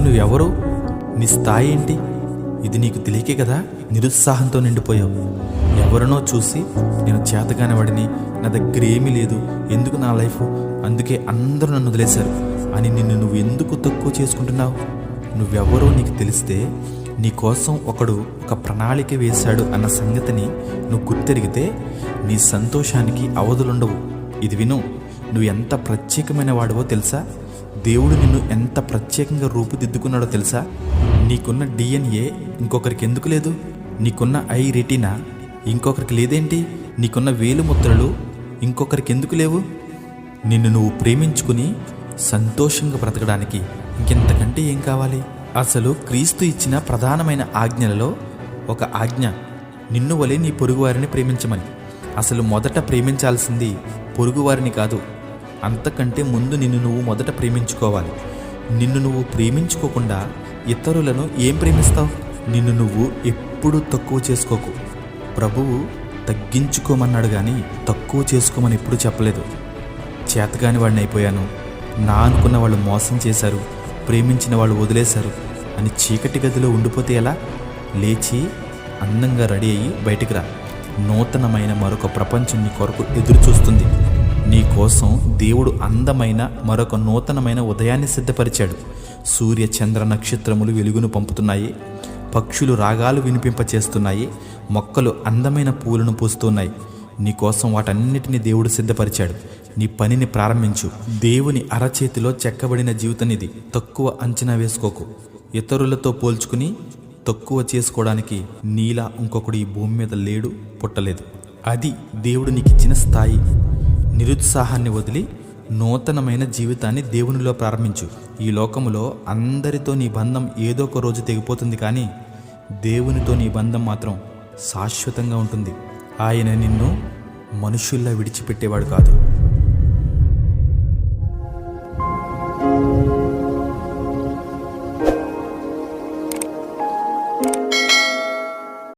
నువ్వెవరు? నీ స్థాయి ఏంటి? ఇది నీకు తెలియకే కదా నిరుత్సాహంతో నిండిపోయావు. ఎవరినో చూసి నేను చేతగానివాడిని, నా దగ్గర ఏమీ లేదు, ఎందుకు నా లైఫ్, అందుకే అందరూ నన్ను వదిలేశారు అని నిన్ను నువ్వు ఎందుకు తక్కువ చేసుకుంటున్నావు? నువ్వెవరో నీకు తెలిస్తే నీ కోసం ఒకడు ఒక ప్రణాళిక వేశాడు అన్న సంగతిని నువ్వు గుర్తెరిగితే నీ సంతోషానికి అవధులుండవు. ఇది విను, నువ్వు ఎంత ప్రత్యేకమైన వాడివో తెలుసా? దేవుడు నిన్ను ఎంత ప్రత్యేకంగా రూపుదిద్దుకున్నాడో తెలుసా? నీకున్న DNA ఇంకొకరికి ఎందుకు లేదు? నీకున్న ఐ రెటీనా ఇంకొకరికి లేదేంటి? నీకున్న వేలు ముద్రలు ఇంకొకరికి ఎందుకు లేవు? నిన్ను నువ్వు ప్రేమించుకుని సంతోషంగా బ్రతకడానికి ఇంకెంతకంటే ఏం కావాలి? అసలు క్రీస్తు ఇచ్చిన ప్రధానమైన ఆజ్ఞలలో ఒక ఆజ్ఞ నిన్ను వలె నీ పొరుగువారిని ప్రేమించమని. అసలు మొదట ప్రేమించాల్సింది పొరుగువారిని కాదు, అంతకంటే ముందు నిన్ను నువ్వు మొదట ప్రేమించుకోవాలి. నిన్ను నువ్వు ప్రేమించుకోకుండా ఇతరులను ఏం ప్రేమిస్తావు? నిన్ను నువ్వు ఎప్పుడూ తక్కువ చేసుకోకు. ప్రభువు తగ్గించుకోమన్నాడు కానీ తక్కువ చేసుకోమని ఎప్పుడూ చెప్పలేదు. చేతగాని వాడిని అయిపోయాను, నా అనుకున్న వాళ్ళు మోసం చేశారు, ప్రేమించిన వాళ్ళు వదిలేశారు అని చీకటి గదిలో ఉండిపోతే ఎలా? లేచి అందంగా రెడీ అయ్యి బయటికి రా. నూతనమైన మరొక ప్రపంచం నీ కొరకు ఎదురు చూస్తుంది. నీ కోసం దేవుడు అందమైన మరొక నూతనమైన ఉదయాన్ని సిద్ధపరిచాడు. సూర్య చంద్ర నక్షత్రములు వెలుగును పంపుతున్నాయి, పక్షులు రాగాలు వినిపింపచేస్తున్నాయి, మొక్కలు అందమైన పూలను పూస్తున్నాయి. నీకోసం వాటన్నిటిని దేవుడు సిద్ధపరిచాడు. నీ పనిని ప్రారంభించు. దేవుని అరచేతిలో చెక్కబడిన జీవితం ఇది. తక్కువ అంచనా వేసుకోకు. ఇతరులతో పోల్చుకుని తక్కువ చేసుకోవడానికి నీలా ఇంకొకడు ఈ భూమి మీద లేడు, పుట్టలేదు. అది దేవుడు నీకిచ్చిన స్థాయి. నిరుత్సాహాన్ని వదిలి నూతనమైన జీవితాన్ని దేవునిలో ప్రారంభించు. ఈ లోకములో అందరితో నీ బంధం ఏదో ఒక రోజు తెగిపోతుంది, కానీ దేవునితో నీ బంధం మాత్రం శాశ్వతంగా ఉంటుంది. ఆయన నిన్ను మనుషుల్లా విడిచిపెట్టేవాడు కాదు.